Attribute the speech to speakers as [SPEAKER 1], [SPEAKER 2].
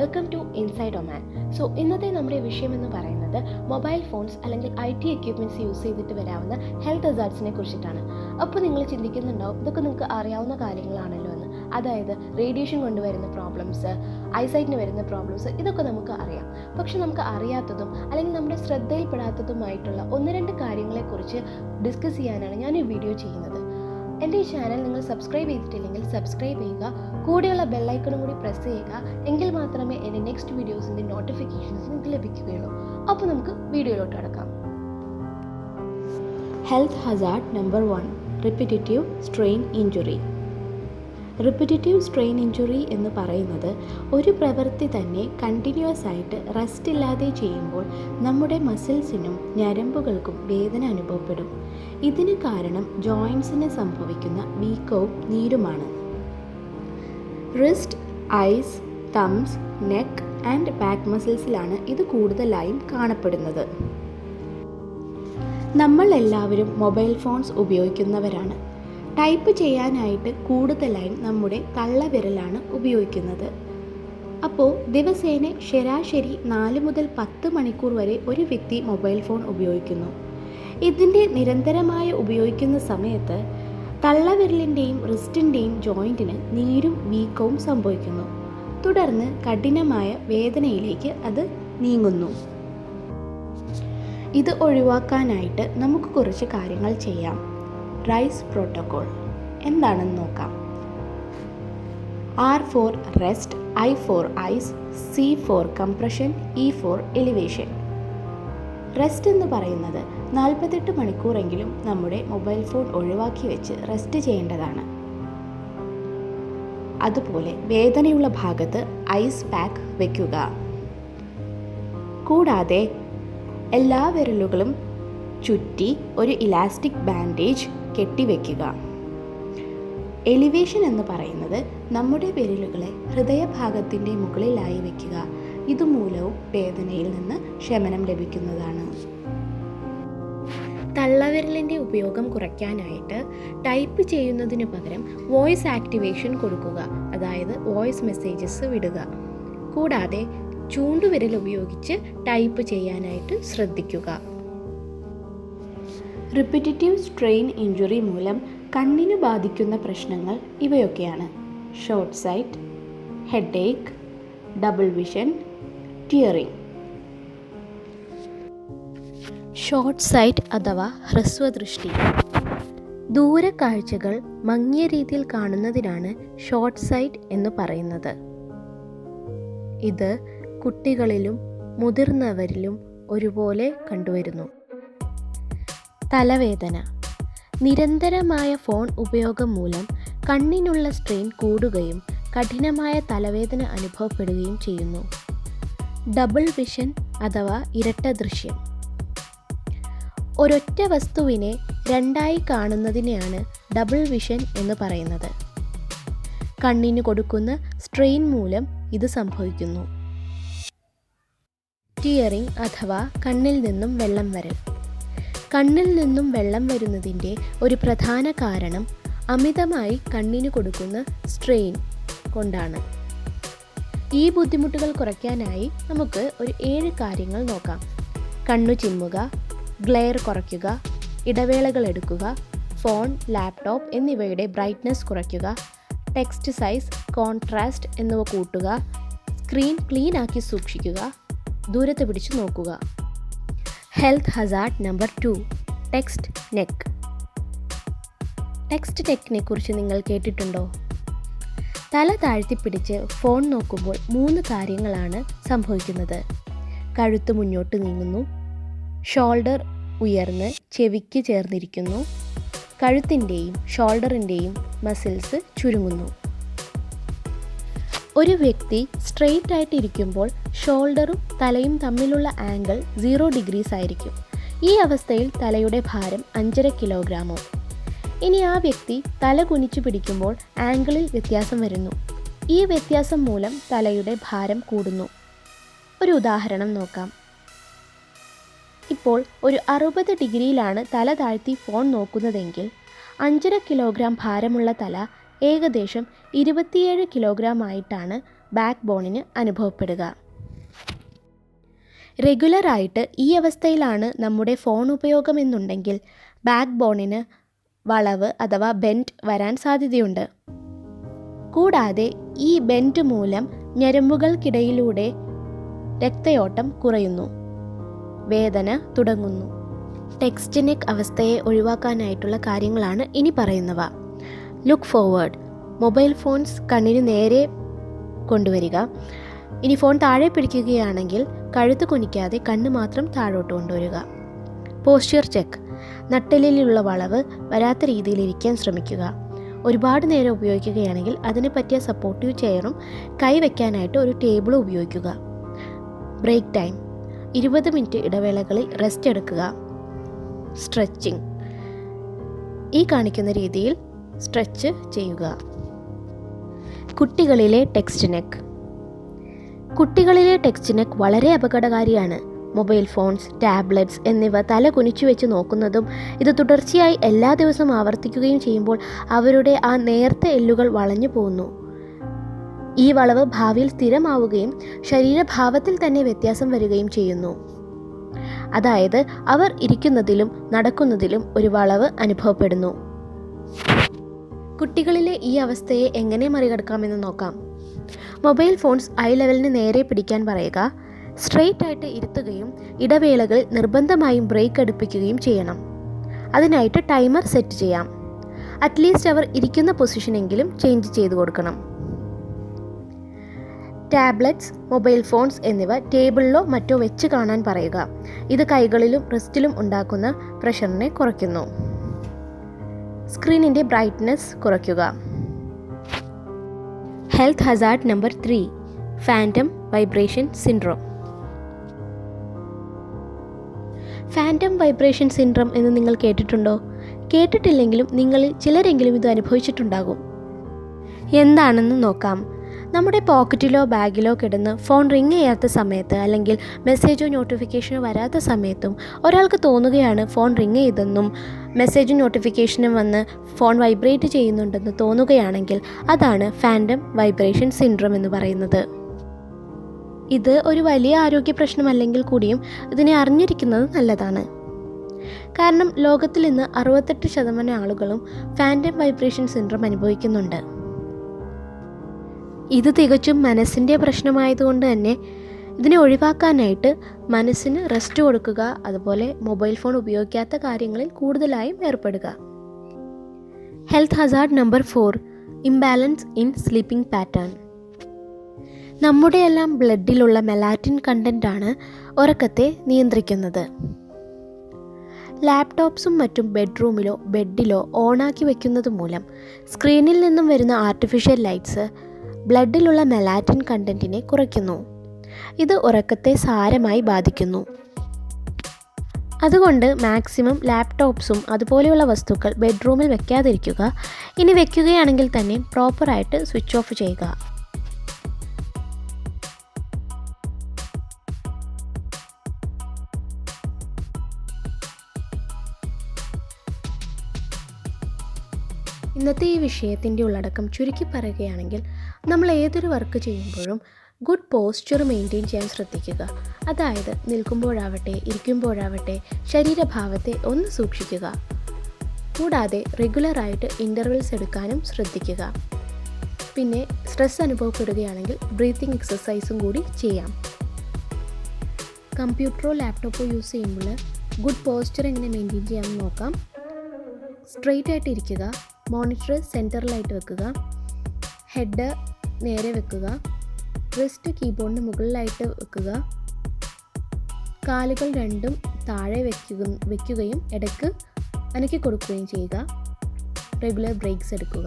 [SPEAKER 1] Welcome to inside Oman. ഇന്നത്തെ നമ്മുടെ വിഷയം എന്ന് പറയുന്നത് മൊബൈൽ ഫോൺസ് അല്ലെങ്കിൽ IT എക്യുപ്മെൻറ്റ്സ് യൂസ് ചെയ്തിട്ട് വരാവുന്ന ഹെൽത്ത് ഹസാർഡ്സിനെ കുറിച്ചിട്ടാണ്. അപ്പോൾ നിങ്ങൾ ചിന്തിക്കുന്നുണ്ടാവും, ഇതൊക്കെ നിങ്ങൾക്ക് അറിയാവുന്ന കാര്യങ്ങളാണല്ലോ എന്ന്. അതായത് റേഡിയേഷൻ കൊണ്ടുവരുന്ന പ്രോബ്ലംസ്, ഐസൈറ്റിന് വരുന്ന പ്രോബ്ലംസ്, ഇതൊക്കെ നമുക്ക് അറിയാം. പക്ഷെ നമുക്ക് അറിയാത്തതും അല്ലെങ്കിൽ നമ്മുടെ ശ്രദ്ധയിൽപ്പെടാത്തതുമായിട്ടുള്ള ഒന്ന് രണ്ട് കാര്യങ്ങളെക്കുറിച്ച് ഡിസ്കസ് ചെയ്യാനാണ് ഞാൻ ഈ വീഡിയോ ചെയ്യുന്നത്. എൻ്റെ ഈ ചാനൽ നിങ്ങൾ സബ്സ്ക്രൈബ് ചെയ്തിട്ടില്ലെങ്കിൽ സബ്സ്ക്രൈബ് ചെയ്യുക, കൂടെയുള്ള ബെല്ലൈക്കണും കൂടി പ്രസ് ചെയ്യുക. എങ്കിൽ മാത്രമേ എൻ്റെ നെക്സ്റ്റ് വീഡിയോസിൻ്റെ നോട്ടിഫിക്കേഷൻസ് നിങ്ങൾക്ക് ലഭിക്കുകയുള്ളൂ. അപ്പോൾ നമുക്ക് വീഡിയോയിലോട്ട് കടക്കാം. Health hazard number 1, repetitive strain injury. Repetitive strain injury എന്ന് പറയുന്നത് ഒരു പ്രവൃത്തി തന്നെ കണ്ടിന്യൂസ് ആയിട്ട് റെസ്റ്റ് ഇല്ലാതെ ചെയ്യുമ്പോൾ നമ്മുടെ മസിൽസിനും ഞരമ്പുകൾക്കും വേദന അനുഭവപ്പെടും. ഇതിന് കാരണം ജോയിൻസിന് സംഭവിക്കുന്ന വീക്കവും നീരുമാണ്. Wrist, eyes, thumbs, neck and back മസിൽസിലാണ് ഇത് കൂടുതലായും കാണപ്പെടുന്നത്. നമ്മൾ എല്ലാവരും മൊബൈൽ ഫോൺസ് ഉപയോഗിക്കുന്നവരാണ്. ടൈപ്പ് ചെയ്യാനായിട്ട് കൂടുതലായും നമ്മുടെ തള്ളവിരലാണ് ഉപയോഗിക്കുന്നത്. അപ്പോൾ ദിവസേന ശരാശരി 4 മുതൽ 10 മണിക്കൂർ വരെ ഒരു വ്യക്തി മൊബൈൽ ഫോൺ ഉപയോഗിക്കുന്നു. ഇതിൻ്റെ നിരന്തരമായ ഉപയോഗിക്കുന്ന സമയത്ത് തള്ളവിരലിൻ്റെയും റിസ്റ്റിൻ്റെയും ജോയിൻറ്റിന് നീരും വീക്കവും സംഭവിക്കുന്നു. തുടർന്ന് കഠിനമായ വേദനയിലേക്ക് അത് നീങ്ങുന്നു. ഇത് ഒഴിവാക്കാനായിട്ട് നമുക്ക് കുറച്ച് കാര്യങ്ങൾ ചെയ്യാം. റൈസ് പ്രോട്ടോകോൾ എന്താണെന്ന് നോക്കാം. R for rest, I for ice, C for compression, E for elevation. Rest എന്ന് പറയുന്നത് 48 മണിക്കൂറെങ്കിലും നമ്മുടെ മൊബൈൽ ഫോൺ ഒഴിവാക്കി വെച്ച് റെസ്റ്റ് ചെയ്യേണ്ടതാണ്. അതുപോലെ വേദനയുള്ള ഭാഗത്ത് ഐസ് പാക്ക് വയ്ക്കുക. കൂടാതെ എല്ലാ വിരലുകളും ചുറ്റി ഒരു ഇലാസ്റ്റിക് ബാൻഡേജ് കെട്ടിവെക്കുക. എലിവേഷൻ എന്ന് പറയുന്നത് നമ്മുടെ വിരലുകളെ ഹൃദയഭാഗത്തിൻ്റെ മുകളിലായി വയ്ക്കുക. ഇതുമൂലവും വേദനയിൽ നിന്ന് ശമനം ലഭിക്കുന്നതാണ്. തള്ളവിരലിൻ്റെ ഉപയോഗം കുറയ്ക്കാനായിട്ട് ടൈപ്പ് ചെയ്യുന്നതിന് പകരം വോയിസ് ആക്ടിവേഷൻ കൊടുക്കുക, അതായത് വോയിസ് മെസ്സേജസ് വിടുക. കൂടാതെ ചൂണ്ടുവിരൽ ഉപയോഗിച്ച് ടൈപ്പ് ചെയ്യാനായിട്ട് ശ്രദ്ധിക്കുക. റിപ്പിറ്റേറ്റീവ് സ്ട്രെയിൻ ഇഞ്ചുറി മൂലം കണ്ണിന് ബാധിക്കുന്ന പ്രശ്നങ്ങൾ ഇവയൊക്കെയാണ്: short sight, headache, double vision, tearing. Short sight അഥവാ ഹ്രസ്വദൃഷ്ടി. ദൂരക്കാഴ്ചകൾ മങ്ങിയ രീതിയിൽ കാണുന്നതിനാണ് ഷോർട്ട് സൈറ്റ് എന്ന് പറയുന്നത്. ഇത് കുട്ടികളിലും മുതിർന്നവരിലും ഒരുപോലെ കണ്ടുവരുന്നു. തലവേദന. നിരന്തരമായ ഫോൺ ഉപയോഗം മൂലം കണ്ണിനുള്ള സ്ട്രെയിൻ കൂടുകയും കഠിനമായ തലവേദന അനുഭവപ്പെടുകയും ചെയ്യുന്നു. ഡബിൾ വിഷൻ അഥവാ ഇരട്ട ദൃശ്യം. ഒരൊറ്റ വസ്തുവിനെ രണ്ടായി കാണുന്നതിനെയാണ് ഡബിൾ വിഷൻ എന്ന് പറയുന്നത്. കണ്ണിന് കൊടുക്കുന്ന സ്ട്രെയിൻ മൂലം ഇത് സംഭവിക്കുന്നു. ടിയറിംഗ് അഥവാ കണ്ണിൽ നിന്നും വെള്ളം വരൽ. കണ്ണിൽ നിന്നും വെള്ളം വരുന്നതിൻ്റെ ഒരു പ്രധാന കാരണം അമിതമായി കണ്ണിന് കൊടുക്കുന്ന സ്ട്രെയിൻ കൊണ്ടാണ്. ഈ ബുദ്ധിമുട്ടുകൾ കുറയ്ക്കാനായി നമുക്ക് ഒരു 7 കാര്യങ്ങൾ നോക്കാം. കണ്ണു ചിമ്മുക, ഗ്ലെയർ കുറയ്ക്കുക, ഇടവേളകൾ എടുക്കുക, ഫോൺ, ലാപ്ടോപ്പ് എന്നിവയുടെ ബ്രൈറ്റ്നസ് കുറയ്ക്കുക, ടെക്സ്റ്റ് സൈസ്, കോൺട്രാസ്റ്റ് എന്നിവ കൂട്ടുക, സ്ക്രീൻ ക്ലീൻ ആക്കി സൂക്ഷിക്കുക, ദൂരത്ത് പിടിച്ചു നോക്കുക. Health hazard number 2, text neck. Text നെക്കിനെ കുറിച്ച് നിങ്ങൾ കേട്ടിട്ടുണ്ടോ? തല താഴ്ത്തിപ്പിടിച്ച് ഫോൺ നോക്കുമ്പോൾ 3 കാര്യങ്ങളാണ് സംഭവിക്കുന്നത്. കഴുത്ത് മുന്നോട്ട് നീങ്ങുന്നു, ഷോൾഡർ ഉയർന്ന് ചെവിക്ക് ചേർന്നിരിക്കുന്നു, കഴുത്തിൻ്റെയും ഷോൾഡറിൻ്റെയും മസിൽസ് ചുരുങ്ങുന്നു. ഒരു വ്യക്തി സ്ട്രെയിറ്റ് ആയിട്ട് ഇരിക്കുമ്പോൾ ഷോൾഡറും തലയും തമ്മിലുള്ള ആംഗിൾ 0 ഡിഗ്രീസ് ആയിരിക്കും. ഈ അവസ്ഥയിൽ തലയുടെ ഭാരം 5.5 കിലോഗ്രാമോ. ഇനി ആ വ്യക്തി തല കുനിച്ചു പിടിക്കുമ്പോൾ ആംഗിളിൽ വ്യത്യാസം വരുന്നു. ഈ വ്യത്യാസം മൂലം തലയുടെ ഭാരം കൂടുന്നു. ഒരു ഉദാഹരണം നോക്കാം. ഇപ്പോൾ ഒരു 60 ഡിഗ്രിയിലാണ് തല താഴ്ത്തി ഫോൺ നോക്കുന്നതെങ്കിൽ 5.5 കിലോഗ്രാം ഭാരമുള്ള തല ഏകദേശം 27 കിലോഗ്രാം ആയിട്ടാണ് ബാക്ക് ബോണിന് അനുഭവപ്പെടുക. റെഗുലറായിട്ട് ഈ അവസ്ഥയിലാണ് നമ്മുടെ ഫോൺ ഉപയോഗമെന്നുണ്ടെങ്കിൽ ബാക്ക് ബോണിന് വളവ് അഥവാ ബെൻഡ് വരാൻ സാധ്യതയുണ്ട്. കൂടാതെ ഈ ബെൻഡ് മൂലം ഞരമ്പുകൾക്കിടയിലൂടെ രക്തയോട്ടം കുറയുന്നു, വേദന തുടങ്ങുന്നു. ടെക്സ്റ്റ് നെക്ക് അവസ്ഥയെ ഒഴിവാക്കാനായിട്ടുള്ള കാര്യങ്ങളാണ് ഇനി പറയുന്നവ. Look forward. മൊബൈൽ ഫോൺസ് കണ്ണിന് നേരെ കൊണ്ടുവരിക. ഇനി ഫോൺ താഴെ പിടിക്കുകയാണെങ്കിൽ കഴുത്ത് കുനിക്കാതെ കണ്ണ് മാത്രം താഴോട്ട് കൊണ്ടുവരിക. Posture check. നട്ടെല്ലിലുള്ള വളവ് വരാത്ത രീതിയിൽ ഇരിക്കാൻ ശ്രമിക്കുക. ഒരുപാട് നേരം ഉപയോഗിക്കുകയാണെങ്കിൽ അതിന് പറ്റിയ സപ്പോർട്ടീവ് ചെയറും കൈവയ്ക്കാനായിട്ട് ഒരു ടേബിളും ഉപയോഗിക്കുക. Break time. 20 മിനിറ്റ് ഇടവേളകളിൽ റെസ്റ്റ് എടുക്കുക. സ്ട്രെച്ചിങ്. ഈ കാണിക്കുന്ന രീതിയിൽ സ്ട്രെച്ച് ചെയ്യുക. കുട്ടികളിലെ ടെക്സ്റ്റ് നെക്ക്. കുട്ടികളിലെ ടെക്സ്റ്റ് നെക്ക് വളരെ അപകടകാരിയാണ്. മൊബൈൽ ഫോൺസ്, ടാബ്ലറ്റ്സ് എന്നിവ തല കുനിച്ചു വെച്ച് നോക്കുന്നതും ഇത് തുടർച്ചയായി എല്ലാ ദിവസവും ആവർത്തിക്കുകയും ചെയ്യുമ്പോൾ അവരുടെ ആ നേർത്ത എല്ലുകൾ വളഞ്ഞു പോകുന്നു. ഈ വളവ് ഭാവിയിൽ സ്ഥിരമാവുകയും ശരീരഭാവത്തിൽ തന്നെ വ്യത്യാസം വരികയും ചെയ്യുന്നു. അതായത് അവർ ഇരിക്കുന്നതിലും നടക്കുന്നതിലും ഒരു വളവ് അനുഭവപ്പെടുന്നു. കുട്ടികളിലെ ഈ അവസ്ഥയെ എങ്ങനെ മറികടക്കാമെന്ന് നോക്കാം. മൊബൈൽ ഫോൺസ് ഐ ലെവലിന് നേരെ പിടിക്കാൻ പറയുക. സ്ട്രെയിറ്റ് ആയിട്ട് ഇരുത്തുകയും ഇടവേളകളിൽ നിർബന്ധമായും ബ്രേക്ക് അടുപ്പിക്കുകയും ചെയ്യണം. അതിനായിട്ട് ടൈമർ സെറ്റ് ചെയ്യാം. അറ്റ്ലീസ്റ്റ് അവർ ഇരിക്കുന്ന പൊസിഷനെങ്കിലും ചേഞ്ച് ചെയ്ത് കൊടുക്കണം. ടാബ്ലറ്റ്സ്, മൊബൈൽ ഫോൺസ് എന്നിവ ടേബിളിലോ മറ്റോ വെച്ച് കാണാൻ പറയുക. ഇത് കൈകളിലും റിസ്റ്റിലും ഉണ്ടാക്കുന്ന പ്രഷറിനെ കുറയ്ക്കുന്നു. സ്ക്രീനിൻ്റെ ബ്രൈറ്റ്നസ് കുറയ്ക്കുക. Health hazard number 3. Phantom vibration syndrome. Phantom vibration syndrome എന്ന് നിങ്ങൾ കേട്ടിട്ടുണ്ടോ? കേട്ടിട്ടില്ലെങ്കിലും നിങ്ങളിൽ ചിലരെങ്കിലും ഇത് അനുഭവിച്ചിട്ടുണ്ടാകും. എന്താണെന്ന് നോക്കാം. നമ്മുടെ പോക്കറ്റിലോ ബാഗിലോ കിടന്ന് ഫോൺ റിങ് ചെയ്യാത്ത സമയത്ത് അല്ലെങ്കിൽ മെസ്സേജോ നോട്ടിഫിക്കേഷനോ വരാത്ത സമയത്തും ഒരാൾക്ക് തോന്നുകയാണ് ഫോൺ റിങ് ചെയ്തെന്നും മെസ്സേജും നോട്ടിഫിക്കേഷനും വന്ന് ഫോൺ വൈബ്രേറ്റ് ചെയ്യുന്നുണ്ടെന്ന് തോന്നുകയാണെങ്കിൽ അതാണ് ഫാൻറ്റം വൈബ്രേഷൻ സിൻഡ്രോം എന്ന് പറയുന്നത്. ഇത് ഒരു വലിയ ആരോഗ്യ പ്രശ്നമല്ലെങ്കിൽ കൂടിയും ഇതിനെ അറിഞ്ഞിരിക്കുന്നത് നല്ലതാണ്. കാരണം ലോകത്തിൽ ഇന്ന് 68% ആളുകളും ഫാൻറ്റം വൈബ്രേഷൻ സിൻഡ്രോം അനുഭവിക്കുന്നുണ്ട്. ഇത് തികച്ചും മനസ്സിൻ്റെ പ്രശ്നമായതുകൊണ്ട് തന്നെ ഇതിനെ ഒഴിവാക്കാനായിട്ട് മനസ്സിന് റെസ്റ്റ് കൊടുക്കുക, അതുപോലെ മൊബൈൽ ഫോൺ ഉപയോഗിക്കാത്ത കാര്യങ്ങളിൽ കൂടുതലായും ഏർപ്പെടുക. Health hazard number 4. Imbalance in sleeping pattern. നമ്മുടെയെല്ലാം ബ്ലഡിലുള്ള മെലാറ്റിൻ കണ്ടൻ്റാണ് ഉറക്കത്തെ നിയന്ത്രിക്കുന്നത്. ലാപ്ടോപ്സും മറ്റും ബെഡ്റൂമിലോ ബെഡിലോ ഓണാക്കി വയ്ക്കുന്നത് മൂലം സ്ക്രീനിൽ നിന്നും വരുന്ന ആർട്ടിഫിഷ്യൽ ലൈറ്റ്സ് ബ്ലഡിലുള്ള മെലാറ്റിൻ കണ്ടൻറ്റിനെ കുറയ്ക്കുന്നു. ഇത് ഉറക്കത്തെ സാരമായി ബാധിക്കുന്നു. അതുകൊണ്ട് മാക്സിമം ലാപ്ടോപ്സും അതുപോലെയുള്ള വസ്തുക്കൾ ബെഡ്റൂമിൽ വെക്കാതിരിക്കുക. ഇനി വെക്കുകയാണെങ്കിൽ തന്നെ പ്രോപ്പറായിട്ട് സ്വിച്ച് ഓഫ് ചെയ്യുക. ഇന്നത്തെ ഈ വിഷയത്തിൻ്റെ ഉള്ളടക്കം ചുരുക്കി പറയുകയാണെങ്കിൽ നമ്മൾ ഏതൊരു വർക്ക് ചെയ്യുമ്പോഴും ഗുഡ് പോസ്ചർ മെയിൻറ്റെയിൻ ചെയ്യാൻ ശ്രദ്ധിക്കുക. അതായത് നിൽക്കുമ്പോഴാവട്ടെ ഇരിക്കുമ്പോഴാവട്ടെ ശരീരഭാവത്തെ ഒന്ന് സൂക്ഷിക്കുക. കൂടാതെ റെഗുലറായിട്ട് ഇൻ്റർവെൽസ് എടുക്കാനും ശ്രദ്ധിക്കുക. പിന്നെ സ്ട്രെസ് അനുഭവപ്പെടുകയാണെങ്കിൽ ബ്രീത്തിങ് എക്സസൈസും കൂടി ചെയ്യാം. കമ്പ്യൂട്ടറോ ലാപ്ടോപ്പോ യൂസ് ചെയ്യുമ്പോൾ ഗുഡ് പോസ്ചർ എങ്ങനെ മെയിൻറ്റെയിൻ ചെയ്യാമെന്ന് നോക്കാം. സ്ട്രെയിറ്റ് ആയിട്ട് ഇരിക്കുക. മോണിറ്റർ സെൻറ്ററിലായിട്ട് വെക്കുക. ഹെഡ് നേരെ വെക്കുക. റിസ്റ്റ് കീബോർഡിന് മുകളിലായിട്ട് വെക്കുക. കാലുകൾ രണ്ടും താഴെ വയ്ക്കുകയും ഇടയ്ക്ക് അനക്കി കൊടുക്കുകയും ചെയ്യുക. റെഗുലർ ബ്രേക്സ് എടുക്കുക.